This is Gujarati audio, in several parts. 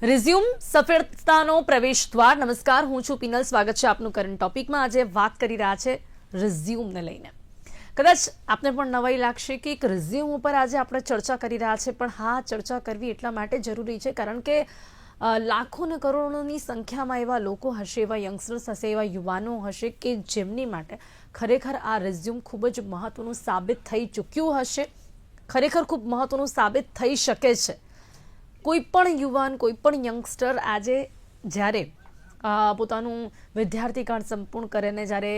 રિઝ્યુમ સફળતાનો પ્રવેશ દ્વાર. નમસ્કાર, હું છું પિનલ. સ્વાગત છે આપનું કરંટ ટોપિકમાં. આજે વાત કરી રહ્યા છે રિઝ્યુમને લઈને. કદાચ આપને પણ નવાઈ લાગશે કે એક રિઝ્યુમ ઉપર આજે આપણે ચર્ચા કરી રહ્યા છે, પણ હા, ચર્ચા કરવી એટલા માટે જરૂરી છે કારણ કે લાખો ને કરોડોની સંખ્યામાં એવા લોકો હશે, એવા યંગસ્ટર્સ હશે, એવા યુવાનો હશે કે જેમની માટે ખરેખર આ રિઝ્યુમ ખૂબ જ મહત્વનું સાબિત થઈ ચૂક્યું હશે, ખરેખર ખૂબ મહત્વનું સાબિત થઈ શકે છે. કોઈ પણ યુવાન, કોઈ પણ યંગસ્ટર આજે જ્યારે પોતાનું વિદ્યાર્થી કાળ સંપૂર્ણ કરીને જ્યારે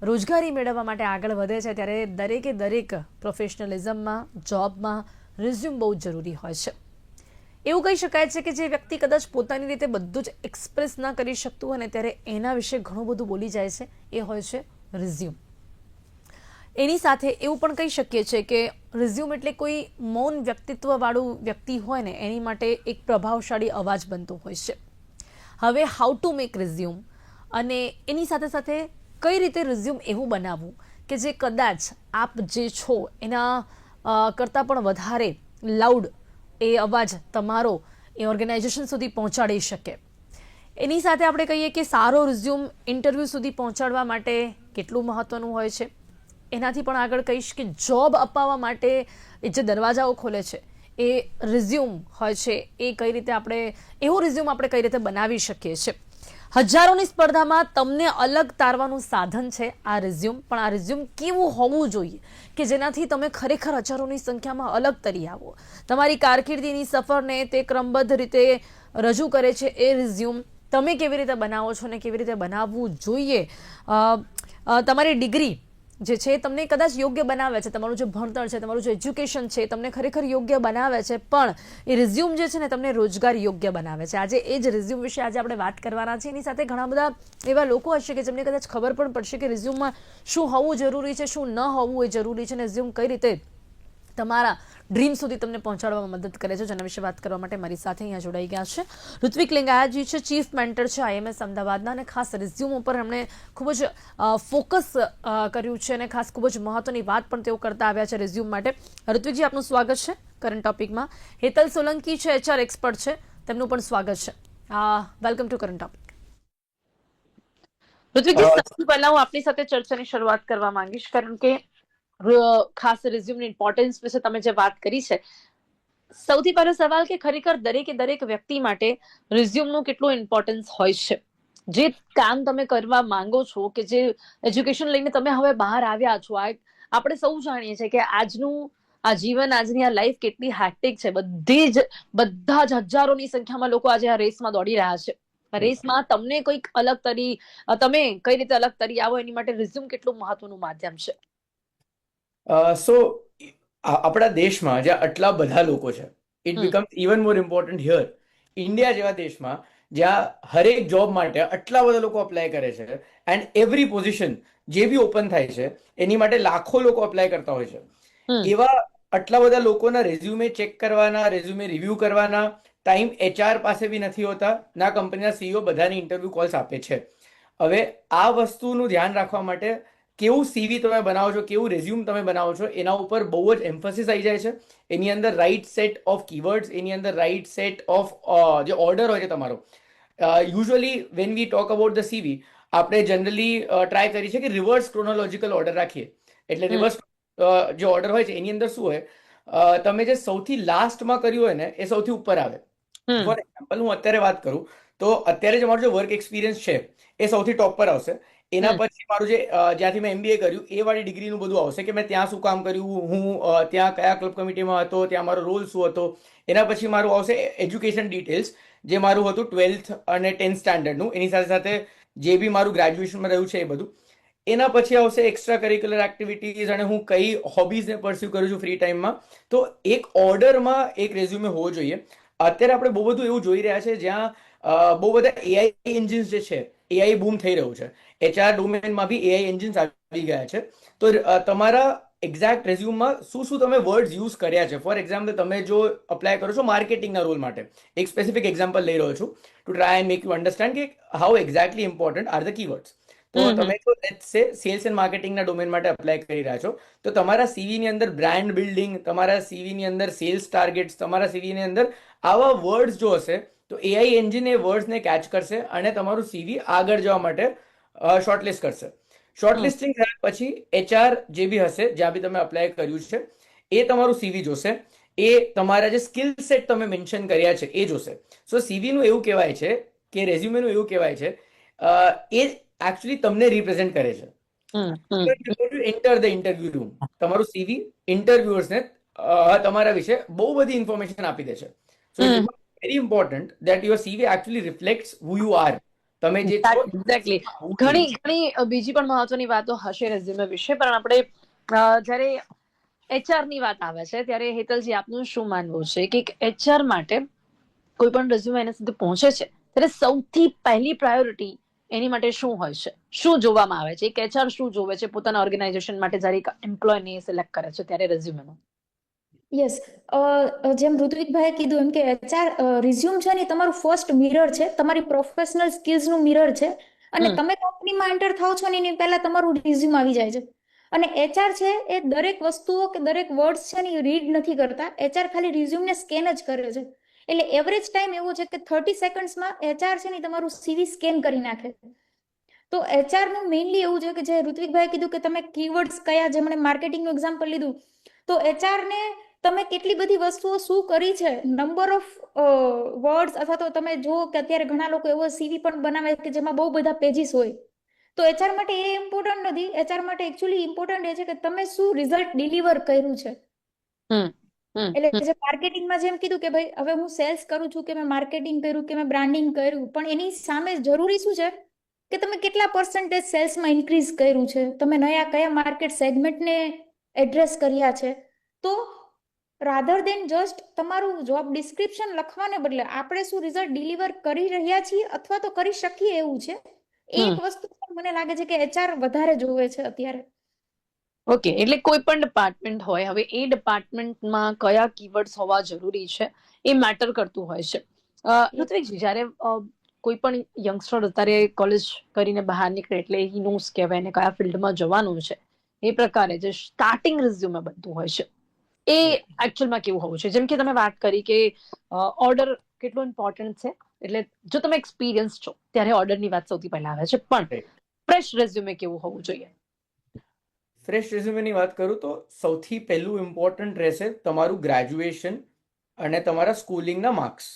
રોજગારી મેળવવા માટે આગળ વધે છે, ત્યારે દરેકે દરેક પ્રોફેશનલિઝમમાં, જોબમાં રિઝ્યુમ બહુ જ જરૂરી હોય છે. એવું કહી શકાય છે કે જે વ્યક્તિ કદાચ પોતાની રીતે બધું જ એક્સપ્રેસ ના કરી શકતું હોય ને, ત્યારે એના વિશે ઘણું બધું બોલી જાય છે, એ હોય છે રિઝ્યુમ. એની સાથે એવું પણ કહી શકીએ છીએ કે રિઝ્યુમ એટલે કોઈ મૌન વ્યક્તિત્વવાળું વ્યક્તિ હોય ને, એની માટે એક પ્રભાવશાળી અવાજ બનતો હોય છે. હવે હાઉ ટુ મેક રિઝ્યુમ અને એની સાથે સાથે કઈ રીતે રિઝ્યુમ એવું બનાવવું કે જે કદાચ આપ જે છો એના કરતાં પણ વધારે લાઉડ એ અવાજ તમારો એ ઓર્ગેનાઇઝેશન સુધી પહોંચાડી શકે. એની સાથે આપણે કહીએ કે સારો રિઝ્યુમ ઇન્ટરવ્યૂ સુધી પહોંચાડવા માટે કેટલું મહત્ત્વનું હોય છે. એનાથી પણ આગળ કહીશ કે જોબ અપાવવા માટે એ જે દરવાજાઓ ખોલે છે એ રિઝ્યુમ હોય છે, એ કઈ રીતે આપણે એવો રિઝ્યુમ આપણે કઈ રીતે બનાવી શકીએ છીએ. હજારોની સ્પર્ધામાં તમને અલગ તારવાનું સાધન છે આ રિઝ્યુમ. પણ આ રિઝ્યુમ કેવું હોવું જોઈએ કે જેનાથી તમે ખરેખર હજારોની સંખ્યામાં અલગ તરી આવો. તમારી કારકિર્દીની સફરને તે ક્રમબદ્ધ રીતે રજૂ કરે છે એ રિઝ્યુમ. તમે કેવી રીતે બનાવો છો ને કેવી રીતે બનાવવું જોઈએ. તમારી ડિગ્રી જે છે તમને કદાચ યોગ્ય બનાવે છે, તમારું જે ભણતર છે, તમારું જે એજ્યુકેશન છે, તમને ખરેખર યોગ્ય બનાવે છે, પણ એ રિઝ્યુમ જે છે ને તમને રોજગાર યોગ્ય બનાવે છે. આજે એ જ રિઝ્યુમ વિશે આજે આપણે વાત કરવાના છીએ. એની સાથે ઘણા બધા એવા લોકો હશે કે જેમને કદાચ ખબર પણ પડશે કે રિઝ્યુમમાં શું હોવું જરૂરી છે, શું ન હોવું એ જરૂરી છે, અને રિઝ્યુમ કઈ રીતે તમારા ડ્રીમ સુધી તમને પહોંચાડવામાં મદદ કરે છે. જેના વિશે વાત કરવા માટે મારી સાથે અહીંયા જોડાઈ ગયા છે ઋત્વિક લિંગાયતજી છે, ચીફ મેન્ટર છે IMS અમદાવાદના, અને ખાસ રિઝ્યુમ ઉપર એમણે ખૂબ જ ફોકસ કર્યું છે અને ખાસ ખૂબ જ મહત્વની વાત પણ તેઓ કરતા આવ્યા છે રિઝ્યુમ માટે. ઋત્વિકજી, આપનું સ્વાગત છે કરંટ ટોપિકમાં. હેતલ સોલંકી છે, HR એક્સપર્ટ છે, તેમનું પણ સ્વાગત છે. Welcome to current topic. ઋત્વિકજી, સૌથી પહેલા હું આપની સાથે ચર્ચાની શરૂઆત કરવા માંગીશ કારણ કે ખાસ રિઝ્યુમની ઇમ્પોર્ટન્સ વિશે તમે જે વાત કરી છે. સૌથી પહેલો સવાલ કે ખરેખર દરેકે દરેક વ્યક્તિ માટે રિઝ્યુમનું કેટલું ઇમ્પોર્ટન્સ હોય છે. જે કામ તમે કરવા માંગો છો, કે જે એજ્યુકેશન લઈને તમે હવે બહાર આવ્યા છો, આપણે સૌ જાણીએ છીએ કે આજનું આ જીવન, આજની આ લાઈફ કેટલી હેક્ટિક છે. બધા જ હજારોની સંખ્યામાં લોકો આજે આ રેસમાં દોડી રહ્યા છે. રેસમાં તમને કોઈક અલગ તરી, તમે કઈ રીતે અલગ તરી આવો, એની માટે રિઝ્યુમ કેટલું મહત્વનું માધ્યમ છે. સો આપણા દેશમાં જ્યાં આટલા બધા લોકો છે, it becomes even more important here. India જેવા દેશમાં જ્યાં હરેક જોબ માટે આટલા બધા લોકો અપ્લાય કરે છે, એન્ડ એવરી પોઝિશન જે બી ઓપન થાય છે એની માટે લાખો લોકો અપ્લાય કરતા હોય છે. એવા આટલા બધા લોકોના રેઝ્યુમે ચેક કરવાના, રેઝ્યુમે રિવ્યુ કરવાના ટાઈમ HR પાસે બી નથી હોતા, ના કંપનીના CEO બધાની ઇન્ટરવ્યુ કોલ્સ આપે છે. હવે આ વસ્તુનું ધ્યાન રાખવા માટે કેવું CV તમે બનાવો છો, કેવું રેઝ્યુમ તમે બનાવો છો, એના ઉપર બહુ જ એમ્ફસિસ આવી જાય છે. એની અંદર રાઇટ સેટ ઓફ કીવર્ડ્સ, એની અંદર રાઇટ સેટ ઓફ જે ઓર્ડર હોય છે તમારો. Usually when we talk about the CV, આપણે જનરલી ટ્રાય કરીએ છીએ કે રિવર્સ ક્રોનોલોજીકલ ઓર્ડર રાખીએ. એટલે રિવર્સ જે ઓર્ડર હોય છે એની અંદર શું હોય, તમે જે સૌથી લાસ્ટમાં કર્યું હોય ને એ સૌથી ઉપર આવે. ફોર એક્ઝામ્પલ, હું અત્યારે વાત કરું તો અત્યારે જે મારો જે વર્ક એક્સપિરિયન્સ છે એ સૌથી ટોપ પર આવશે. એના પછી મારું જે જ્યાંથી મેં MBA કર્યું એ વાળી ડિગ્રીનું બધું આવશે કે મેં ત્યાં શું કામ કર્યું, હું ત્યાં કયા ક્લબ કમિટીમાં હતો, ત્યાં મારો રોલ શું હતો. એના પછી મારું આવશે એજ્યુકેશન ડિટેલ્સ, જે મારું હતું 12th અને 10th સ્ટાન્ડર્ડનું. એની સાથે સાથે જે બી મારું ગ્રેજ્યુએશનમાં રહ્યું છે એ બધું. એના પછી આવશે એક્સ્ટ્રા કરિક્યુલર એક્ટિવિટીઝ અને હું કઈ હોબીઝને પરસ્યુ કરું છું ફ્રી ટાઈમમાં. તો એક ઓર્ડરમાં એક રેઝ્યુમે હોવો જોઈએ. અત્યારે આપણે બહુ બધું એવું જોઈ રહ્યા છે જ્યાં બહુ બધા AI એન્જિન્સ જે છે, AI બૂમ થઈ રહ્યું છે. HR ડોમેનમાં બી AI એન્જિન્સ આવી ગયા છે. તો તમારા એક્ઝેક્ટ રેઝ્યુમમાં શું શું તમે વર્ડ્સ યુઝ કર્યા છે. ફોર એક્ઝામ્પલ, તમે જો અપ્લાય કરો છો માર્કેટિંગના રોલ માટે, એક સ્પેસિફિક એક્ઝામ્પલ લઈ રહ્યો છું to try and make you understand કે how exactly important are the keywords. તો તમે જો લેટ્સ સે સેલ્સ એન્ડ માર્કેટિંગના ડોમેન માટે અપ્લાય કરી રહ્યા છો, તો તમારા CV ની અંદર બ્રાન્ડ બિલ્ડિંગ, તમારા CV ની અંદર સેલ્સ ટાર્ગેટ્સ, તમારા CV ની અંદર આવા વર્ડ્સ જો હશે તો એઆઈ એન્જિન એ વર્ડ્સને કેચ કરશે અને તમારું સીવી આગળ જવા માટે શોર્ટલિસ્ટ કરશે. શોર્ટલિસ્ટિંગ થયા પછી એચઆર જે બી હશે જ્યાં બી તમે અપ્લાય કર્યું છે એ તમારું સીવી જોશે, એ તમારા જે સ્કિલ સેટ તમે મેન્શન કર્યા છે એ જોશે. સો સીવીનું એવું કહેવાય છે કે રેઝ્યુમેનું એવું કહેવાય છે એ એકચ્યુઅલી તમને રિપ્રેઝેન્ટ કરે છે. એન્ટર ધ ઇન્ટરવ્યુ રૂમ, તમારું સીવી ઇન્ટરવ્યુઅર્સને તમારા વિશે બહુ બધી ઇન્ફોર્મેશન આપી દે છે. So it very important that your CV actually reflects who you are. તમે જે છો એક્ઝેક્ટલી. ઘણી બીજી પણ મહત્વની વાતો હશે રેઝ્યુમે વિશે, પણ આપણે જ્યારે એચઆર ની વાત આવે છે ત્યારે હેતલજી આપનું શું માનવું છે કે એચઆર માટે કોઈ પણ રેઝ્યુમે એના સુધી પહોંચે છે ત્યારે સૌથી પહેલી પ્રાયોરિટી એની માટે શું હોય છે, શું જોવામાં આવે છે, એક એચઆર શું જોવે છે પોતાના ઓર્ગેનાઇઝેશન માટે જ્યારે એક એમ્પ્લોયને સિલેક્ટ કરે છે ત્યારે રેઝ્યુમેમાં? યસ, જેમ ઋત્વિકભાઈએ કીધું એમ કે એચઆર રિઝ્યુમ છે ને તમારું ફર્સ્ટ મિરર છે, તમારી પ્રોફેશનલ સ્કિલ્સનું મિરર છે. અને તમે કંપનીમાં એન્ટર થાવ છો ને એની પહેલા તમારું રિઝ્યુમ આવી જાય છે. અને એચઆર છે એ દરેક વસ્તુઓ કે દરેક વર્ડ્સ છે ને એ રીડ નથી કરતા, એચઆર ખાલી રિઝ્યુમને સ્કેન જ કરે છે. એટલે એવરેજ ટાઈમ એવો છે કે 30 સેકન્ડ્સમાં એચઆર છે ને તમારું સીવી સ્કેન કરી નાખે. તો એચઆર નું મેઇનલી એવું છે કે જે ઋત્વિકભાઈએ કીધું કે તમે કીવર્ડ્સ કયા, જેમણે માર્કેટિંગનું એક્ઝામ્પલ લીધું, તો એચઆર ને તમે કેટલી બધી વસ્તુઓ શું કરી છે, નંબર ઓફ વર્ડ્સ, અથવા તો તમે જુઓ કે અત્યારે ઘણા લોકો એવો સીવી પણ બનાવે કે જેમાં બહુ બધા પેજીસ હોય. તો એચઆર માટે એ ઇમ્પોર્ટન્ટ નથી. એચઆર માટે એકચ્યુઅલી ઇમ્પોર્ટન્ટ એ છે કે તમે શું રિઝલ્ટ ડિલિવર કર્યું છે. એટલે જે માર્કેટિંગમાં જેમ કીધું કે ભાઈ હવે હું સેલ્સ કરું છું કે મેં માર્કેટિંગ કર્યું કે મેં બ્રાન્ડિંગ કર્યું, પણ એની સામે જરૂરી શું છે કે તમે કેટલા પર્સન્ટેજ સેલ્સમાં ઇન્ક્રીઝ કર્યું છે, તમે નયા કયા માર્કેટ સેગમેન્ટને એડ્રેસ કર્યા છે. તો રાધર દેન જસ્ટ તમારું જોબ ડિસ્ક્રિપ્શન લખવાને બદલે આપણે શું રિઝલ્ટ ડિલિવર કરી રહ્યા છીએ અથવા તો કરી શકીએ એવું છે, એક વસ્તુ મને લાગે છે કે એચઆર વધારે જોવે છે અત્યારે. ઓકે, એટલે કોઈ પણ ડિપાર્ટમેન્ટ હોય, હવે એ ડિપાર્ટમેન્ટમાં કયા કીવર્ડ્સ હોવા જરૂરી છે એ મેટર કરતું હોય છે. ઋત્વિકજી, જ્યારે કોઈ પણ યંગસ્ટર અત્યારે કોલેજ કરીને બહાર નીકળે એટલે હી નોઝ કહેવાય ને કયા ફિલ્ડમાં જવાનું છે એ પ્રકારે જે સ્ટાર્ટિંગ રિઝ્યુમે બનતું હોય છે એ એકચ્યુઅલમાં કેવું હોવું છે? જેમ કે તમે વાત કરી કે ઓર્ડર કેટલો ઇમ્પોર્ટન્ટ છે, એટલે જો તમે એક્સપિરિયન્સ છો ત્યારે ઓર્ડરની વાત સૌથી પહેલા આવે છે, પણ ફ્રેશ રેઝ્યુમે કેવું હોવું જોઈએ? ફ્રેશ રેઝ્યુમેની વાત કરું તો સૌથી પહેલું ઇમ્પોર્ટન્ટ રહેશે તમારું ગ્રેજ્યુએશન અને તમારા સ્કૂલિંગના માર્ક્સ.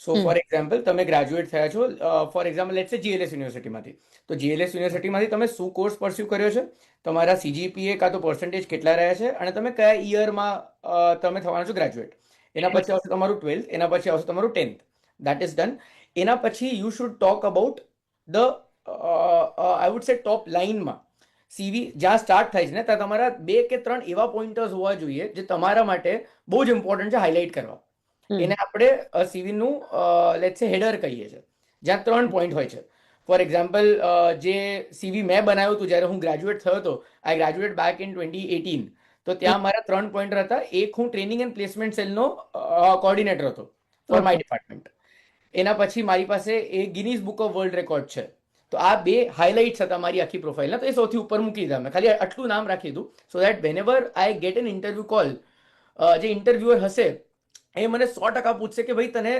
સો ફોર એક્ઝામ્પલ, તમે ગ્રેજ્યુએટ થયા છો ફોર એક્ઝામ્પલ લેટ્સ સે જીએલએસ યુનિવર્સિટીમાંથી, તો જીએલએસ યુનિવર્સિટીમાંથી તમે શું કોર્સ પરસ્યુ કર્યો છે, તમારા સીજીપીએ કાં તો પર્સન્ટેજ કેટલા રહ્યા છે, અને તમે કયા યરમાં તમે થવાના છો ગ્રેજ્યુએટ. એના પછી આવશે તમારું 12th, એના પછી આવશે તમારું 10th. That is done. એના પછી you should talk about the I would say top લાઇનમાં સીવી જ્યાં સ્ટાર્ટ થાય છે ને ત્યાં તમારા 2 કે 3 એવા પોઈન્ટર્સ હોવા જોઈએ જે તમારા માટે બહુ જ ઇમ્પોર્ટન્ટ છે હાઇલાઇટ કરવા. એને આપણે સીવીનું લેટ્સ સે હેડર કહીએ છીએ, જ્યાં 3 પોઈન્ટ હોય છે. ફોર એક્ઝામ્પલ, જે સીવી મેં બનાવ્યું હતું જ્યારે હું ગ્રેજ્યુએટ થયો હતો, આઈ ગ્રેજ્યુએટ બેક ઇન 2018, તો ત્યાં મારા 3 પોઈન્ટ હતા. એક, હું ટ્રેનિંગ એન્ડ પ્લેસમેન્ટ સેલનો કોર્ડિનેટર હતો ફોર માય ડિપાર્ટમેન્ટ. એના પછી મારી પાસે એ Guinness book of world record છે. તો આ 2 હાઇલાઇટ્સ હતા મારી આખી પ્રોફાઇલના, તો એ સૌથી ઉપર મૂકી દીધા. મેં ખાલી આટલું નામ રાખી દીધું so that વેનેવર I get an interview call, જે ઇન્ટરવ્યુઅર હશે એ મને 100% પૂછશે કે ભાઈ તને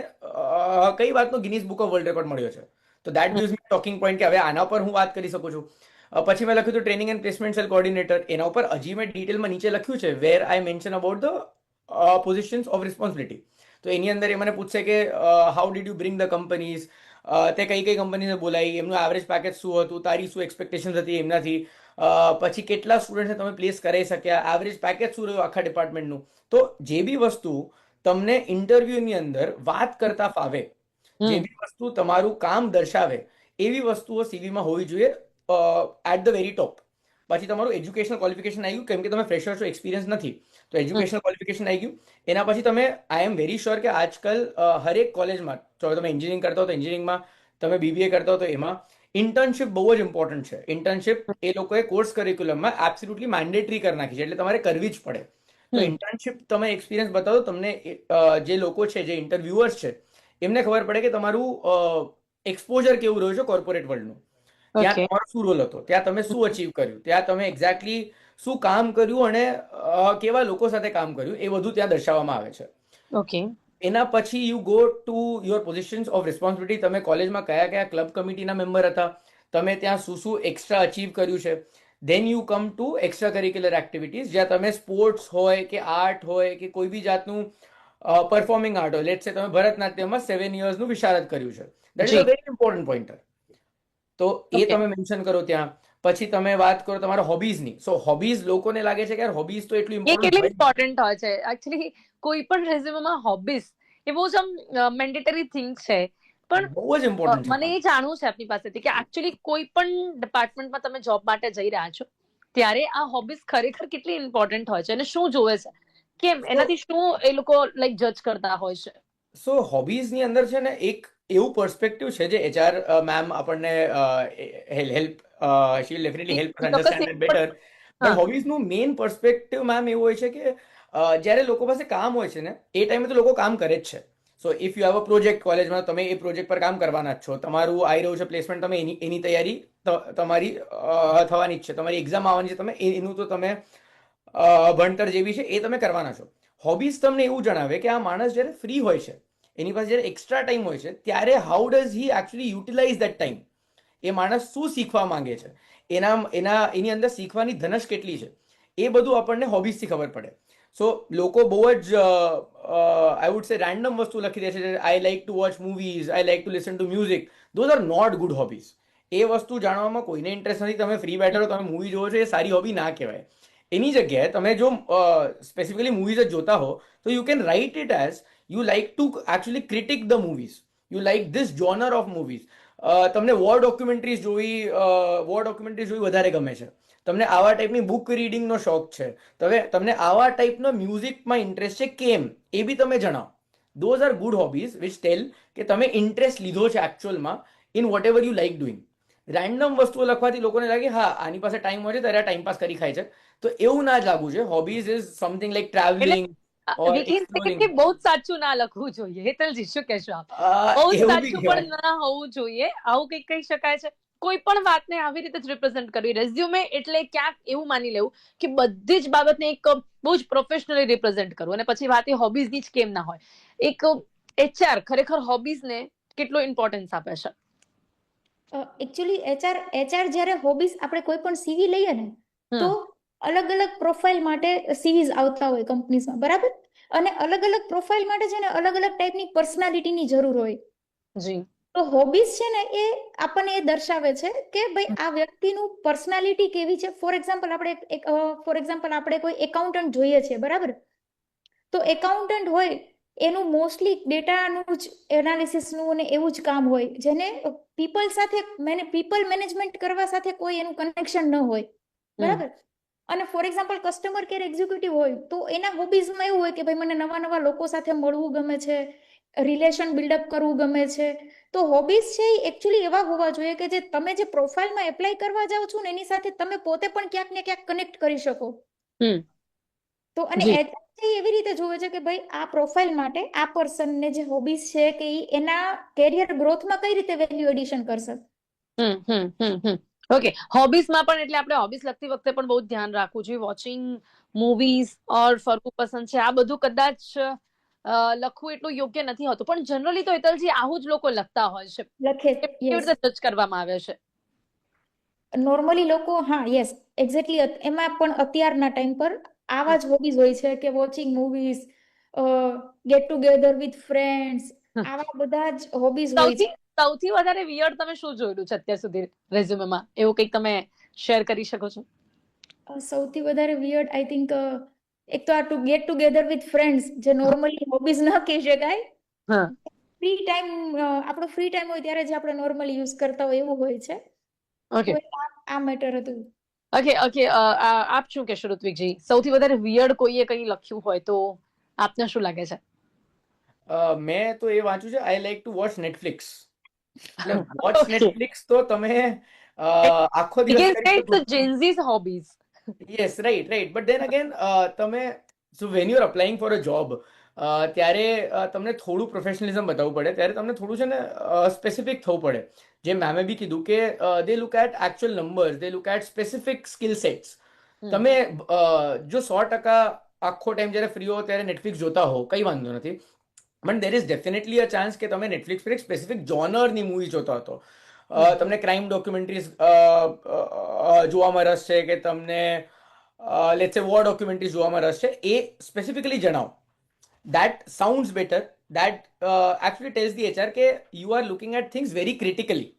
કઈ વાતનો Guinness book of world record મળ્યો છે. તો that gives me talking point કે હવે આના પર હું વાત કરી શકું છું. પછી મેં લખ્યું હતું training and placement cell coordinator. એના ઉપર હજી મેં ડિટેલમાં નીચે લખ્યું છે where I mention about the positions of responsibility. તો એની અંદર એ મને પૂછશે કે how did you bring the companies, તે કઈ કઈ કંપનીને બોલાવી, એમનું એવરેજ પેકેજ શું હતું, તારી શું એક્સપેક્ટેશન હતી એમનાથી, પછી કેટલા સ્ટુડન્ટ્સને તમે પ્લેસ કરાવી શક્યા, એવરેજ પેકેજ શું રહ્યું આખા ડિપાર્ટમેન્ટનું. તો જે બી વસ્તુ તમને ઇન્ટરવ્યુની અંદર વાત કરતા ફાવે, જે બી વસ્તુ તમારું કામ દર્શાવે, એવી વસ્તુઓ સીવીમાં હોવી જોઈએ એટ ધ વેરી ટોપ. પછી તમારું એજ્યુકેશનલ ક્વોલિફિકેશન આવી ગયું, કેમ કે તમે ફ્રેશર છો, એક્સપિરિયન્સ નથી, તો એજ્યુકેશનલ ક્વોલિફિકેશન આવી ગયું. એના પછી તમે, આઈ એમ વેરી શ્યોર કે આજકાલ હરેક કોલેજમાં, ચાલો તમે એન્જિનિયરિંગ કરતા હો તો એન્જિનિયરિંગમાં, તમે બીબીએ કરતા હો તો એમાં ઇન્ટર્નશિપ બહુ જ ઇમ્પોર્ટન્ટ છે. ઇન્ટર્નશિપ એ લોકોએ કોર્સ કરિક્યુલમમાં એબ્સોલ્યુટલી મેન્ડેટરી કરી નાખી છે, એટલે તમારે કરવી જ પડે. તો ઇન્ટર્નશિપ તમે એક્સપિરિયન્સ બતાવો, તમને જે લોકો છે, જે ઇન્ટરવ્યુઅર્સ છે, એમને ખબર પડે કે તમારું એક્સપોઝર કેવું રહ્યું છે કોર્પોરેટ વર્લ્ડનું, ત્યાં તમારો શું રોલ હતો, ત્યાં તમે શું અચીવ કર્યું, ત્યાં તમે એક્ઝેક્ટલી શું કામ કર્યું અને કેવા લોકો સાથે કામ કર્યું, એ બધું ત્યાં દર્શાવવામાં આવે છે. ઓકે. એના પછી you go to your positions of responsibility. તમે કોલેજમાં કયા કયા ક્લબ કમિટીના મેમ્બર હતા, તમે ત્યાં શું એક્સ્ટ્રા અચીવ કર્યું છે. Then you come to extra curricular activities, જ્યાં તમે સ્પોર્ટ્સ હોય કે આર્ટ હોય કે કોઈ બી જાતનું પરફોર્મિંગ આર્ટ હોય. લેટ્સ સે તમે ભરતનાટ્યમમાં 7 yearsનું વિશારદ કર્યું છે. That is a very important pointer. તો એ તમે મેન્શન કરો ત્યાં. પછી તમે વાત કરો તમારા હોબીઝની. સો હોબીઝ, લોકોને લાગે છે કે યાર હોબીઝ તો એટલું એ કેટલી ઇમ્પોર્ટન્ટ ઇમ્પોર્ટન્ટ હોય છે એકચ્યુઅલી. કોઈ પણ રેઝ્યુમમાં હોબીઝ એ બહુ જ આમ મેન્ડેટરી થિંગ છે. પણ બહુ જ ઇમ્પોર્ટન્ટ મને છે. એ જાણવું છે આપની પાસેથી કે એકચ્યુઅલી કોઈ પણ ડિપાર્ટમેન્ટમાં તમે જોબ માટે જઈ રહ્યા છો ત્યારે આ હોબીઝ ખરેખર કેટલી ઇમ્પોર્ટન્ટ હોય છે અને શું જોવે છે, કેમ એનાથી શું એ લોકો લાઈક જજ કરતા હોય છે? સો હોબીઝની અંદર છે ને એક એવું પર્સપેક્ટિવ છે જે એચઆર મેમ આપણને help she will definitely help us understand it better. પણ હોબીઝનું મેઇન પર્સપેક્ટિવ મેમ એવું હોય છે કે જ્યારે લોકો પાસે કામ હોય છે ને એ ટાઈમે તો લોકો કામ કરે જ છે. So if you have a project કોલેજમાં, તમે એ પ્રોજેક્ટ પર કામ કરવાના જ છો. તમારું આવી રહ્યું છે પ્લેસમેન્ટ, તમે એની તૈયારી તમારી થવાની જ છે. તમારી એક્ઝામ આવવાની છે, તમે એનું તો તમે ભણતર જેવી છે એ તમે કરવાના છો. હોબીઝ તમને એવું જણાવે કે આ માણસ જ્યારે ફ્રી હોય છે, એની પાસે જ્યારે એક્સ્ટ્રા ટાઈમ હોય છે, ત્યારે how does he actually utilise that time. એ માણસ શું શીખવા માંગે છે, એની અંદર શીખવાની ધનસ કેટલી છે, એ બધું આપણને હોબીઝથી ખબર પડે. સો લોકો બહુ જ આઈ વુડ સે રેન્ડમ વસ્તુ લખી દે છે. I like to watch movies, I like to listen to music. Those are not good hobbies. એ વસ્તુ જાણવામાં કોઈને ઇન્ટરેસ્ટ નથી. તમે ફ્રી બેઠો છો, તમે મૂવી જોવો છો, એ સારી હોબી ના કહેવાય. એની જગ્યાએ તમે જો સ્પેસિફિકલી મૂવીઝ જ જોતા હો તો you can write it as you like to actually critic the movies. You like this genre of movies. તમને વોર ડોક્યુમેન્ટરીઝ જોવી વધારે ગમે છે. તમને આવા ટાઈપની બુક રીડિંગનો શોખ છે. તમને આવા ટાઈપનો મ્યુઝિકમાં ઇન્ટરેસ્ટ છે, કેમ એ બી તમે જણાવો. Those are good hobbies which tell કે તમે ઇન્ટરેસ્ટ લીધો છે એકચ્યુઅલમાં in whatever you like doing. Random વસ્તુઓ લખવાથી લોકોને લાગે હા આની પાસે ટાઈમ હોય છે ત્યારે ટાઈમ પાસ કરી ખાય છે. તો એવું ના જ લાગવું છે. Hobbies is something like travelling or we can say કે બહુ જ સાચું ના લખવું જોઈએ. હેતલજી શું કહેશો આપ? બહુ જ એવું બી સાચું કહેવાય. પણ ના હોવું જોઈએ, આવું કંઈક કહી શકાય છે? કોઈ પણ વાતને આવી રીતે જ રિપ્રેઝન્ટ કરવી. રેઝ્યુમે એટલે ક્યાંક એવું માની લેવું કે બધી જ બાબતને એક બહુ જ પ્રોફેશનલી રિપ્રેઝન્ટ કરવું, અને પછી વાત એ હોબીઝની જ કેમ ના હોય. એક એચઆર ખરેખર હોબીઝને કેટલો ઇમ્પોર્ટન્સ આપે છે? એકચ્યુઅલી એચઆર જ્યારે હોબીઝ, આપણે કોઈ પણ સીવી લઈએ ને તો અલગ અલગ પ્રોફાઇલ માટે સીવીઝ આવતા હોય કંપનીઝમાં, બરાબર? અને અલગ અલગ પ્રોફાઇલ માટે છે ને અલગ અલગ ટાઈપની પર્સનાલિટીની જરૂર હોય. જી. તો હોબીઝ છે ને એ આપણને એ દર્શાવે છે કે ભાઈ આ વ્યક્તિનું પર્સનાલિટી કેવી છે. ફોર એક્ઝામ્પલ આપણે કોઈ એકાઉન્ટન્ટ જોઈએ છે, બરાબર? તો એકાઉન્ટન્ટ હોય એનું મોસ્ટલી ડેટાનું જ એનાલિસિસનું અને એવું જ કામ હોય, જેને પીપલ મેનેજમેન્ટ કરવા સાથે કોઈ એનું કનેક્શન ન હોય, બરાબર? અને for example customer care executive હોય તો એના હોબીઝમાં એવું હોય કે ભાઈ મને નવા નવા લોકો સાથે મળવું ગમે છે, રિલેશન બિલ્ડઅપ કરવું ગમે છે. તો હોબીઝ છે એ એકચ્યુઅલી એવા હોવા જોઈએ કે જે તમે જે પ્રોફાઇલમાં એપ્લાય કરવા જાઓ છો ને એની સાથે તમે પોતે પણ ક્યાંક ને ક્યાંક કનેક્ટ કરી શકો. તો અને એવી રીતે જોવે છે કે ભાઈ આ પ્રોફાઇલ માટે આ પર્સનને જે હોબીઝ છે કે એના કેરિયર ગ્રોથમાં કઈ રીતે વેલ્યુ એડિશન કરશે. ઓકે, હોબીઝમાં પણ એટલે આપણે હોબીઝ લખતી વખતે પણ બહુ ધ્યાન રાખવું જોઈએ. વોચિંગ મૂવીઝ ઓર ફરવું પસંદ છે, આ બધું કદાચ લખવું એટલું યોગ્ય નથી હોતું, પણ જનરલી તો હેતલજી આવું જ લોકો લખતા હોય છે. લખે. કેવી રીતે સર્ચ કરવામાં આવે છે? નોર્મલી લોકો, હા, યસ, એક્ઝેક્ટલી. એમાં પણ અત્યારના ટાઈમ પર આવા જ હોબીઝ હોય છે કે watching movies, get together with friends, આવા બધા જ હોબીઝ હોય છે. સૌથી વધારે વિયર્ડ તમે શું જોયેલું છે અત્યાર સુધી રેઝ્યુમેમાં? એવું કંઈક તમે શેર કરી શકો છો? સૌથી વધારે વિયર્ડ આઈ થિંક એક તો આ ગેટ ટુગેધર વિથ ફ્રેન્ડ્સ, જે નોર્મલી હોબીઝ ન કહી શકાય. આપણો ફ્રી ટાઈમ હોય ત્યારે જે આપણે નોર્મલી યુઝ કરતા હોય એવું હોય છે. ઓકે, આ મેટર હતું. ઓકે, આપ શું કહેશો ઋત્વિકજી? સૌથી વધારે વિયર્ડ કોઈએ કંઈ લખ્યું હોય તો આપને શું લાગે છે? મેં તો એ વાંચ્યું છે, I like to watch Netflix. એટલે વોચ નેટફ્લિક્સ તો તમે આખો દિવસ કરી શકો. Gen Z's hobbies. Yes, right. But then again તમે when you are applying for a job, ત્યારે તમને થોડું પ્રોફેશનલિઝમ બતાવવું પડે, ત્યારે તમને થોડું છે ને સ્પેસિફિક થવું પડે. જેમ મેમે બી કીધું કે they look at actual numbers, they look at specific skill sets. તમે જો 100% આખો ટાઈમ જ્યારે ફ્રી હો ત્યારે નેટફ્લિક્સ જોતા હો, કંઈ વાંધો નથી. પણ દેર ઇઝ ડેફિનેટલી અ ચાન્સ કે તમે નેટફ્લિક્સ પર એક સ્પેસિફિક જોનરની મૂવી જોતા હતો. તમને ક્રાઇમ ડોક્યુમેન્ટરીઝ જોવામાં રસ છે, કે તમને લેટ્સ સે વોર ડોક્યુમેન્ટરીઝ જોવામાં રસ છે, એ સ્પેસિફિકલી જણાવો. That sounds better. That actually tells the HR કે you are looking at things very critically.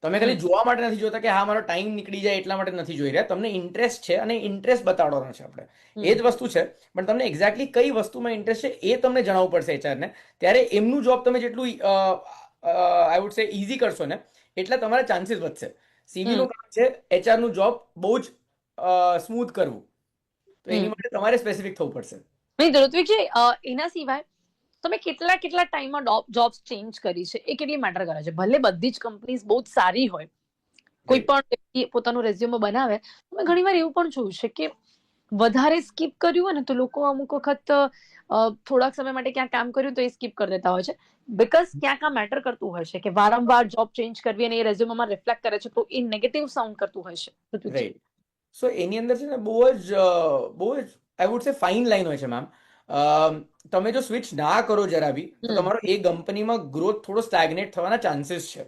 તમે ખાલી જોવા માટે નથી જોતા કે હા મારો ટાઈમ નીકળી જાય એટલા માટે નથી જોઈ રહ્યા. તમને ઇન્ટરેસ્ટ છે અને ઇન્ટરેસ્ટ બતાડવાનો છે આપણે. એ જ વસ્તુ છે, પણ તમને એક્ઝેક્ટલી કઈ વસ્તુમાં ઇન્ટરેસ્ટ છે એ તમને જણાવવું પડશે એચઆરને. ત્યારે એમનું જોબ તમે જેટલું આઈ વુડ સે ઇઝી કરશો ને, એટલા તમારા ચાન્સીસ વધશે. સીવી નું કામ છે એચઆર નું જોબ બહુ જ સ્મૂથ કરવું. તો એની માટે તમારે સ્પેસિફિક થવું પડશે. નહીં ઋત્વિકજી, એના સિવાય તમે કેટલા ટાઈમમાં જોબ્સ ચેન્જ કરી છે એ કેટલી મેટર કરે છે? ભલે બધી જ કંપનીઝ બહુ જ સારી હોય, કોઈ પણ વ્યક્તિ પોતાનું રેઝ્યુમે બનાવે, મેં ઘણીવાર એવું પણ જોયું છે કે વધારે સ્કીપ કર્યું હોય ને તો લોકો અમુક વખત થોડાક સમય માટે ક્યાં કામ કર્યું તો એ સ્કીપ કરી દેતા હોય છે, બીકોઝ ક્યાંક આ મેટર કરતું હોય છે કે વારંવાર જોબ ચેન્જ કરવી અને એ રેઝ્યુમેમાં રિફ્લેક્ટ કરે છે, તો એ નેગેટિવ સાઉન્ડ કરતું હોય છે. ઋત્વિકજી. રાઈટ. સો એની અંદર છે ને બહુ જ આઈ વુડ સે ફાઇન લાઈન હોય છે મેમ. તમે જો સ્વિચ ના કરો જરા બી, તો તમારો એ કંપનીમાં ગ્રોથ થોડો સ્ટેગ્નેટ થવાના ચાન્સીસ છે.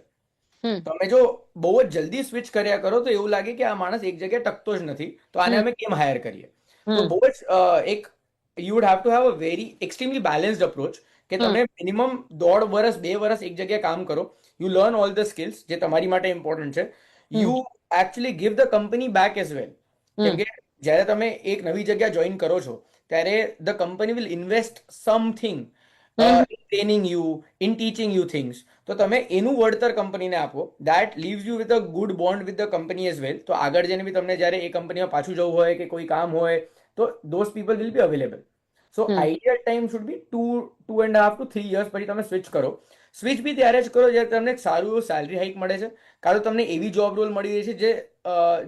તમે જો બહુ જ જલ્દી સ્વિચ કર્યા કરો તો એવું લાગે કે આ માણસ એક જગ્યાએ ટકતો જ નથી, તો આને અમે કેમ હાયર કરીએ. તો બહુ જ એક you would have to have a very extremely balanced approach કે તમે મિનિમમ 1.5 વર્ષ 2 વર્ષ એક જગ્યાએ કામ કરો. You learn all the skills જે તમારી માટે ઇમ્પોર્ટન્ટ છે. You actually give the company back as well. કેમ કે જ્યારે તમે એક નવી જગ્યા જોઈન કરો છો ત્યારે the company will invest something in training you, in teaching you things. તો તમે એનું વળતર કંપનીને આપો. That leaves you with a good bond with the company as well. તો આગળ જઈને બી તમને જ્યારે એ કંપનીમાં પાછું જવું હોય કે કોઈ કામ હોય તો those people will be available. So ideal time should be 2.5 to 3 years પછી તમે સ્વિચ કરો. સ્વિચ બી ત્યારે જ કરો જ્યારે તમને સારું એવું સેલરી હાઇક મળે છે, કાં તો તમને એવી જોબ રોલ મળી રહી છે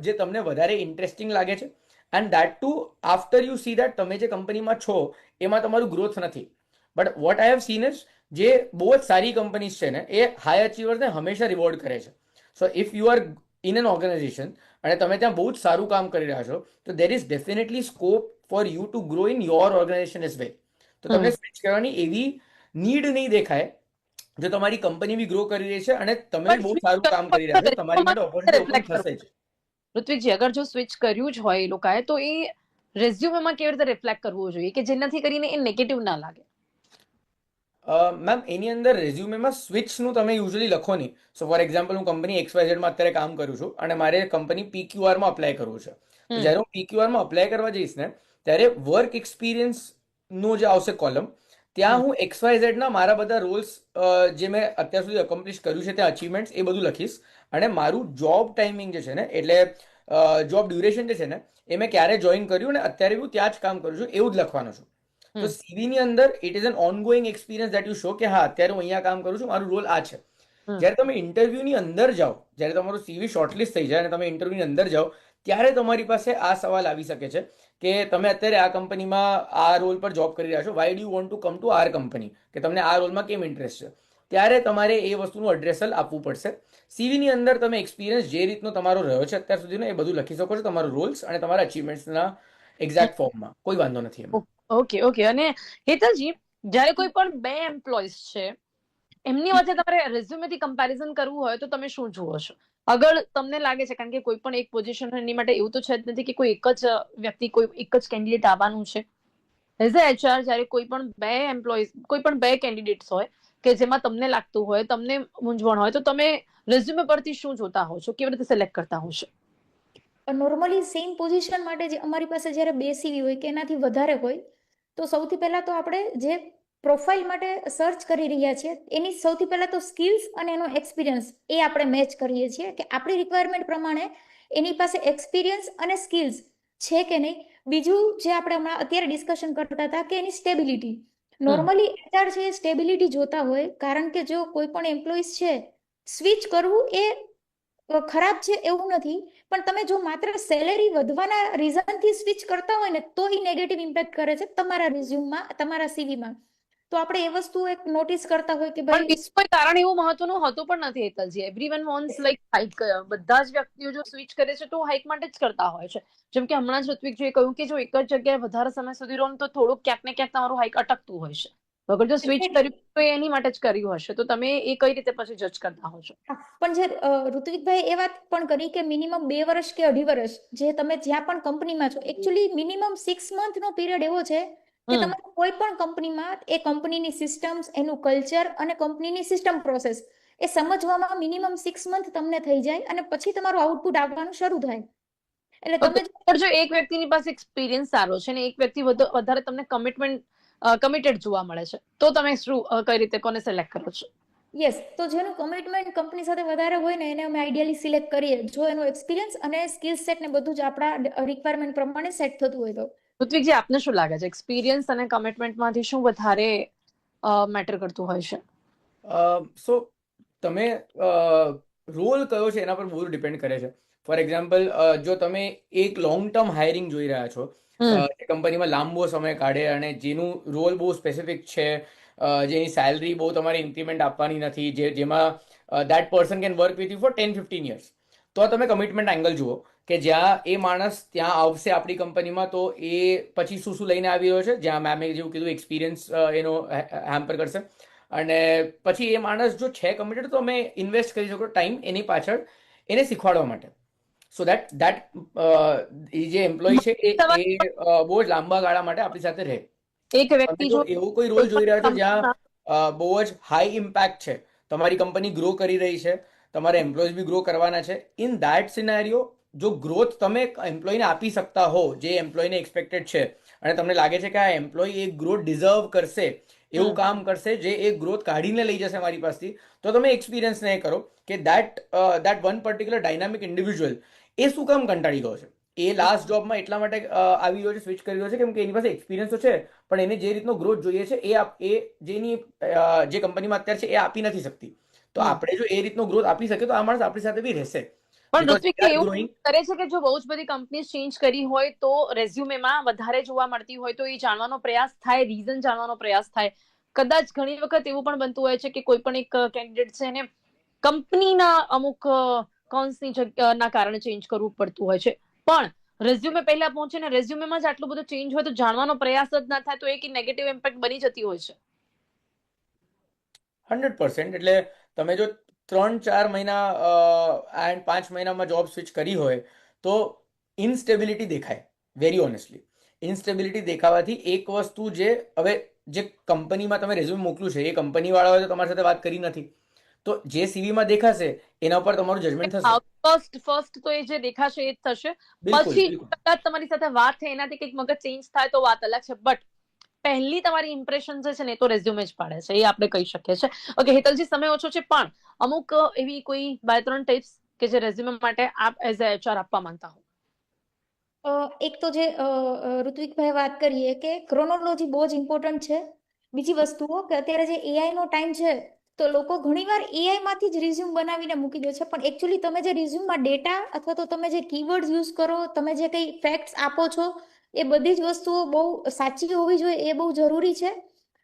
જે તમને વધારે ઇન્ટરેસ્ટિંગ લાગે છે. And that too after you see that તમે જે કંપનીમાં છો એમાં તમારું ગ્રોથ નથી. But what I have seen is જે બહુ જ સારી કંપનીઝ છે ને એ હાઈ અચીવર્સને હંમેશા રિવોર્ડ કરે છે. So if you are in an organization અને તમે ત્યાં બહુ જ સારું કામ કરી રહ્યા છો, તો there is definitely scope for you to grow in your organization as well. તો તમને સ્વિચ કરવાની એવી નીડ નહીં દેખાય. જો તમારી કંપની બી ગ્રો કરી રહી છે અને તમે બી બહુ સારું કામ કરી રહ્યા છો, તમારી માટે ઓપોર્ચ્યુનિટી ઓપન થશે જ. ઋત્વિકજી, અગર જો સ્વિચ કર્યું જ હોય એ લોકોએ, તો એ રેઝ્યુમેમાં કેવી રીતે રિફ્લેક્ટ કરવું જોઈએ કે જેનાથી કરીને એ નેગેટિવ ના લાગે? મેમ એની અંદર રેઝ્યુમેમાં સ્વિચનું તમે યુઝ્યુઅલી લખો નહીં. સો ફોર એક્ઝામ્પલ હું કંપની XYZ માં અત્યારે કામ કરું છું અને મારે કંપની PQR માં અપ્લાય કરવું છે. તો જ્યારે હું PQR માં અપ્લાય કરવા જઈશ ને ત્યારે વર્ક એક્સપિરિયન્સ નો જે આવશે કોલમ, ત્યાં હું XYZ ના મારા બધા રોલ્સ જે મેં અત્યાર સુધી અકોમ્પ્લિશ કર્યું છે ત્યાં અચીવમેન્ટ્સ એ બધું લખીશ. અને મારું જોબ ટાઈમિંગ જે છે ને, એટલે જોબ ડ્યુરેશન જે છે ને, એ મેં ક્યારે જોઈન કર્યું અને અત્યારે હું ત્યાં જ કામ કરું છું એવું જ લખવાનું છું. તો CV ની અંદર it is an ongoing experience that you show કે હા અત્યારે હું અહીંયા કામ કરું છું, મારું રોલ આ છે. જ્યારે તમે ઇન્ટરવ્યુની અંદર જાઓ, જ્યારે તમારું CV શોર્ટલિસ્ટ થઈ જાય અને તમે ઇન્ટરવ્યુની અંદર જાઓ, ત્યારે તમારી પાસે આ સવાલ આવી શકે છે કે તમે અત્યારે આ કંપનીમાં આ રોલ પર જોબ કરી રહ્યા છો, why do you want to come to our company, કે તમને આ રોલમાં કેમ ઇન્ટરેસ્ટ છે. ત્યારે તમારે એ વસ્તુનું એડ્રેસલ આપવું પડશે. CV ની અંદર તમે એક્સપિરિયન્સ જે રીતનો તમારો રહ્યો છે અત્યાર સુધીનો એ બધું લખી શકો છો, તમારા રોલ્સ અને તમારા અચીવમેન્ટ્સના એક્ઝેક્ટ ફોર્મમાં. કોઈ વાંધો નથી એમાં. ઓકે. અને હેતલજી, જ્યારે કોઈ પણ 2 એમ્પ્લોઈઝ છે એમની વચ્ચે તમારે રેઝ્યુમેથી કમ્પેરિઝન કરવું હોય તો તમે શું જુઓ છો? અગર તમને લાગે છે, કારણ કે કોઈ પણ એક પોઝિશન એની માટે એવું તો છે જ નથી કે કોઈ એક જ વ્યક્તિ, કોઈ એક જ કેન્ડિડેટ આવવાનું છે. એઝ અ HR જ્યારે કોઈ પણ 2 એમ્પ્લોઈઝ, કોઈ પણ 2 કેન્ડિડેટ્સ હોય કે જેમાં તમને લાગતું હોય, તમને મૂંઝવણ હોય, તો તમે રેઝ્યુમે પરથી શું જોતા હો છો? કેવી રીતે સિલેક્ટ કરતા હો છો? નોર્મલી સેમ પોઝિશન માટે જે અમારી પાસે જ્યારે 2 CV હોય કે એનાથી વધારે હોય, તો સૌથી પહેલા તો આપણે જે પ્રોફાઇલ માટે સર્ચ કરી રહ્યા છીએ એની સૌથી પહેલા તો સ્કિલ્સ અને એનો એક્સપિરિયન્સ એ આપણે મેચ કરીએ છીએ કે આપણી રિક્વાયરમેન્ટ પ્રમાણે એની પાસે એક્સપિરિયન્સ અને સ્કિલ્સ છે કે નહીં. બીજું જે આપણે હમણાં અત્યારે ડિસ્કશન કરતા હતા કે એની સ્ટેબિલિટી. નોર્મલી HR છે એ સ્ટેબિલિટી જોતા હોય, કારણ કે જો કોઈ પણ એમ્પ્લોઈઝ છે, સ્વિચ કરવું એ ખરાબ છે એવું નથી, પણ તમે જો માત્ર સેલેરી વધવાના રીઝનથી સ્વિચ કરતા હોય ને તો એ નેગેટિવ ઇમ્પેક્ટ કરે છે તમારા રિઝ્યુમમાં, તમારા CVમાં. તો આપણે એ વસ્તુ એક નોટિસ કરતા હોય કે પણ ભાઈ બીજું કોઈ કારણ એવું મહત્વનું હોતું પણ નથી હેતલજી. Everyone wants like hike. બધા જ વ્યક્તિઓ જો સ્વિચ કરે છે તો હાઇક માટે જ કરતા હોય છે. જેમ કે હમણાં જ ઋત્વિકજીએ કહ્યું કે જો એક જ જગ્યાએ વધારે સમય સુધી રહો તો થોડુંક ક્યાંક ને ક્યાંક તમારું હાઇક અટકતું હોય છે, તો અગર જો સ્વિચ Exactly. કર્યું તો એ એની માટે જ કર્યું હશે, તો તમે એ કઈ રીતે પછી જજ કરતા હો છો? હા, પણ જે ઋત્વિકભાઈ એ વાત પણ કરી કે મિનિમમ 2 વર્ષ કે 2.5 વર્ષ જે તમે જ્યાં પણ કંપનીમાં છો, એકચ્યુઅલી મિનિમમ 6 મંથનો પીરિયડ એવો છે કે હમ તમારે કોઈ પણ કંપનીમાં એ કંપનીની સિસ્ટમ્સ, એનું કલ્ચર અને કંપનીની સિસ્ટમ પ્રોસેસ એ સમજવામાં મિનિમમ 6 મંથ તમને થઈ જાય અને પછી તમારું આઉટપુટ આવવાનું શરૂ થાય. એટલે તો તમે અગર જો એક વ્યક્તિની પાસે એક્સપિરિયન્સ સારો છે ને એક વ્યક્તિ વધારે તમને કમિટેડ જોવા મળે છે, તો તમે શું કઈ રીતે કોને સિલેક્ટ કરો છો? યસ, તો જેનું કમિટમેન્ટ કંપની સાથે વધારે હોય ને એને અમે આઈડિયલી સિલેક્ટ કરીએ, જો એનો એક્સપિરિયન્સ અને સ્કિલ સેટ ને બધું જ આપણા રિક્વાયરમેન્ટ પ્રમાણે સેટ થતું હોય તો. ઋત્વિકજી, આપને શું લાગે છે, એક્સપિરિયન્સ અને કમિટમેન્ટમાંથી શું વધારે મેટર કરતું હોય છે? સો તમે રોલ કયો છે એના પર બહુ ડિપેન્ડ કરે છે. ફોર એક્ઝામ્પલ, જો તમે એક લોંગ ટર્મ હાયરિંગ જોઈ રહ્યા છો, જે કંપનીમાં લાંબો સમય કાઢે અને જેનું રોલ બહુ સ્પેસિફિક છે, જેની સેલરી બહુ તમારે ઇન્ક્રીમેન્ટ આપવાની નથી, જેમાં that person can work with you for 10-15 years, તો તમે કમિટમેન્ટ એંગલ જુઓ કે જ્યાં એ માણસ ત્યાં આવશે આપણી કંપનીમાં તો એ પછી શું શું લઈને આવી રહ્યો છે, જ્યાં મેમે જેવું કીધું એક્સપિરિયન્સ એનો હેમ્પર કરશે, અને પછી એ માણસ જો છે કમિટેડ તો અમે ઇન્વેસ્ટ કરી શકો ટાઈમ એની પાછળ એને શીખવાડવા માટે, સો દેટ એ જે એમ્પ્લોય છે એ બહુ જ લાંબા ગાળા માટે આપણી સાથે રહે. એક તમે વ્યક્તિ જો જો એવું કોઈ રોલ જોઈ રહ્યા છો જ્યાં બહુ જ હાઈ ઇમ્પેક્ટ છે, તમારી કંપની ગ્રો કરી રહી છે, તમારે એમ્પ્લોઈઝ બી ગ્રો કરવાના છે, ઇન દેટ સિનારિયો જો ગ્રોથ તમે એમ્પ્લોયને આપી શકતા હો જે એમ્પ્લોયને એક્સપેક્ટેડ છે અને તમને લાગે છે કે આ એમ્પ્લોય એ ગ્રોથ ડિઝર્વ કરશે, એવું કામ કરશે જે એ ગ્રોથ કાઢીને લઈ જશે મારી પાસેથી, તો તમે એક્સપિરિયન્સ નહીં કરો કે that one particular dynamic individual એ શું કામ કંટાળી ગયો છે, એ લાસ્ટ જોબમાં એટલા માટે આવી ગયો છે, સ્વિચ કરી રહ્યો છે કેમ કે એની પાસે એક્સપિરિયન્સ તો છે પણ એને જે રીતનો ગ્રોથ જોઈએ છે એ જેની જે કંપનીમાં અત્યારે છે એ આપી નથી શકતી. તો આપણે જો એ રીતનો ગ્રોથ આપી શકીએ તો આ માણસ આપણી સાથે બી રહેશે. પણ Because ઋત્વિક we are એવું growing. કરે છે કે જો બહુ જ બધી કંપની ચેન્જ કરી હોય તો રેઝ્યુમેમાં વધારે જોવા મળતી હોય તો એ જાણવાનો પ્રયાસ થાય, રીઝન જાણવાનો પ્રયાસ થાય. કદાચ ઘણી વખત એવું પણ બનતું હોય છે કે કોઈ પણ એક કેન્ડિડેટ છે એને કંપનીના અમુક કોન્સની ના કારણે ચેન્જ કરવું પડતું હોય છે, પણ રેઝ્યુમે પહેલા પહોંચે ને રેઝ્યુમેમાં જ આટલું બધું ચેન્જ હોય તો જાણવાનો પ્રયાસ જ ના થાય તો એક નેગેટિવ ઇમ્પેક્ટ બની જતી હોય છે. 100%. એટલે તમે જો 3-4 મહિના એન્ડ 5 મહિનામાં જોબ સ્વિચ કરી હોય તો ઇન્સ્ટેબિલિટી દેખાય. વેરી ઓનેસ્ટલી ઇન્સ્ટેબિલિટી દેખાવાથી એક વસ્તુ હવે જે કંપનીમાં તમે રેઝ્યુમ મોકલ્યું છે એ કંપની વાળાઓએ તો તમારી સાથે વાત કરી નથી, તો જે સીવીમાં દેખાશે એના ઉપર તમારું જજમેન્ટ થશે. ફર્સ્ટ તો એ જે દેખાશે એ જ થશે, બિલકુલ પછી બિલકુલ. કદાચ તમારી સાથે વાત થાય એનાથી કંઈક મગજ ચેન્જ થાય તો વાત અલગ છે, બટ પહેલી તમારી ઇમ્પ્રેશન જે છે ને એ તો રેઝ્યુમે જ પાડે છે, એ આપણે કહી શકીએ છીએ. ઓકે હેતલજી, સમય ઓછો છે પણ અમુક એવી કોઈ 2-3 ટિપ્સ કે જે રેઝ્યુમે માટે આપ એઝ અ એચઆર આપવા માંગતા હો? એક તો જે ઋત્વિકભાઈ વાત કરીએ કે ક્રોનોલોજી બહુ જ ઇમ્પોર્ટન્ટ છે. બીજી વસ્તુઓ કે અત્યારે જે એઆઈ નો ટાઈમ છે તો લોકો ઘણીવાર એઆઈ માંથી જ રિઝ્યુમ બનાવીને મૂકી દે છે, પણ એકચ્યુઅલી તમે જે રિઝ્યુમમાં ડેટા અથવા તો તમે જે કીવર્ડ્સ યુઝ કરો, તમે જે કઈ ફેક્ટ્સ આપો છો એ બધી જ વસ્તુઓ બહુ સાચી હોવી જોઈએ, એ બહુ જરૂરી છે.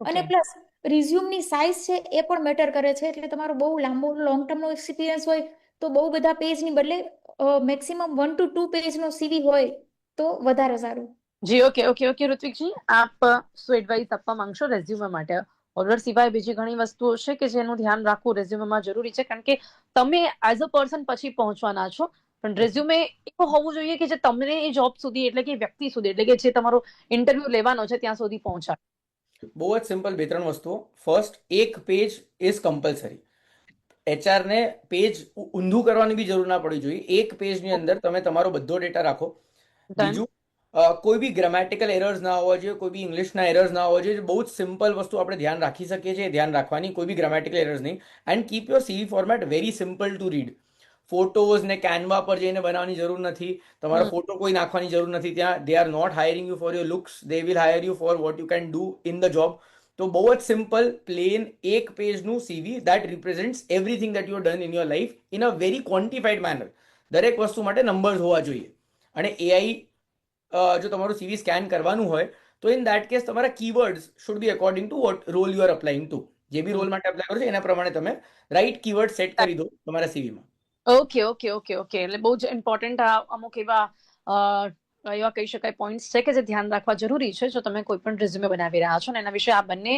અને પ્લસ રિઝ્યુમની સાઇઝ છે એ પણ મેટર કરે છે, એટલે તમારો બહુ લાંબો લોંગ ટર્મનો એક્સપિરિયન્સ હોય તો બહુ બધા પેજની બદલે મેક્સિમમ 1 to 2 પેજનો સીવી હોય તો વધારે સારું. જી, ઓકે ઋત્વિકજી, આપ શું એડવાઇસ આપવા માંગશો રેઝ્યુમે માટે? ઓર્ડર સિવાય બીજી ઘણી વસ્તુઓ છે કે જેનું ધ્યાન રાખવું રેઝ્યુમેમાં જરૂરી છે, કારણ કે તમે એઝ અ પર્સન પછી પહોંચવાના છો, પણ રેઝ્યુમે એવું હોવું જોઈએ કે જે તમને એ જોબ સુધી એટલે કે વ્યક્તિ સુધી એટલે કે જે તમારો ઇન્ટરવ્યુ લેવાનો છે ત્યાં સુધી પહોંચાડે. બહુ જ સિમ્પલ 2-3 વસ્તુઓ. ફર્સ્ટ, એક પેજ ઇઝ કમ્પલસરી. એચઆર ને પેજ ઊંધું કરવાની બી જરૂર ના પડવી જોઈએ. એક પેજની અંદર તમે તમારો બધો ડેટા રાખો. બીજું, કોઈ બી ગ્રામેટિકલ એરર્સ ના હોવા જોઈએ, કોઈ બી ઇંગ્લિશના એરર્સ ના હોવા જોઈએ. બહુ જ સિમ્પલ વસ્તુ આપણે ધ્યાન રાખી શકીએ છીએ, ધ્યાન રાખવાની, કોઈ બી ગ્રામેટિકલ એરર્સ નહીં. And keep your CV format very simple to read. Photos ને કેનવા પર જઈને બનાવવાની જરૂર નથી, તમારો ફોટો કોઈ નાખવાની જરૂર નથી ત્યાં. They are not hiring you for your looks, they will hire you for what you can do in the job. તો બહુ જ સિમ્પલ પ્લેન એક પેજનું CV that represents everything that you done in your life in a very quantified manner. દરેક વસ્તુ માટે નંબર્સ હોવા જોઈએ. અને એઆઈ જો તમારું સીવી સ્કેન કરવાનું હોય તો ઇન દેટ કેસ તમારા keywords should be according to what role you are applying to. જે બી રોલ માટે અપ્લાય કરો છો એના પ્રમાણે તમે રાઈટ કીવર્ડ સેટ કરી દો તમારા સીવીમાં. ઓકે એટલે બહુ જ ઇમ્પોર્ટન્ટ અમુક એવા એવા કહી શકાય પોઈન્ટ્સ છે કે જે ધ્યાન રાખવા જરૂરી છે જો તમે કોઈ પણ રિઝ્યુમે બનાવી રહ્યા છો, અને એના વિશે આ બંને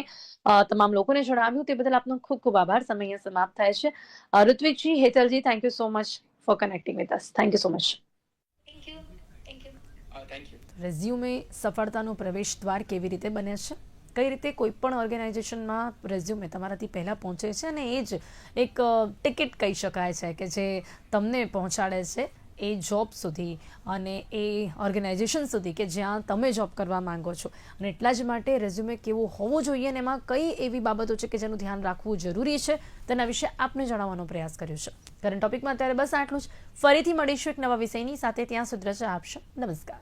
તમામ લોકોને જણાવ્યું તે બદલ આપનો ખૂબ ખૂબ આભાર. સમય અહીંયા સમાપ્ત થાય છે. ઋત્વિકજી, હેતલજી, thank you so much for connecting with us. Thank you so much. Thank you. Resume સફળતાનું પ્રવેશ દ્વાર કેવી રીતે બને છે, કઈ રીતે કોઈ પણ ઓર્ગેનાઇઝેશનમાં રેઝ્યુમે તમારાથી પહેલાં પહોંચે છે, અને એ જ એક ટિકિટ કહી શકાય છે કે જે તમને પહોંચાડે છે એ જોબ સુધી અને એ ઓર્ગેનાઇઝેશન સુધી કે જ્યાં તમે જોબ કરવા માંગો છો. અને એટલા જ માટે રેઝ્યુમે કેવું હોવું જોઈએ અને એમાં કઈ એવી બાબતો છે કે જેનું ધ્યાન રાખવું જરૂરી છે તેના વિશે આપને જણાવવાનો પ્રયાસ કર્યો છે. કરંટ ટોપિકમાં અત્યારે બસ આટલું જ. ફરીથી મળીશું એક નવા વિષયની સાથે. ત્યાં સુધી રજા આપશો. નમસ્કાર.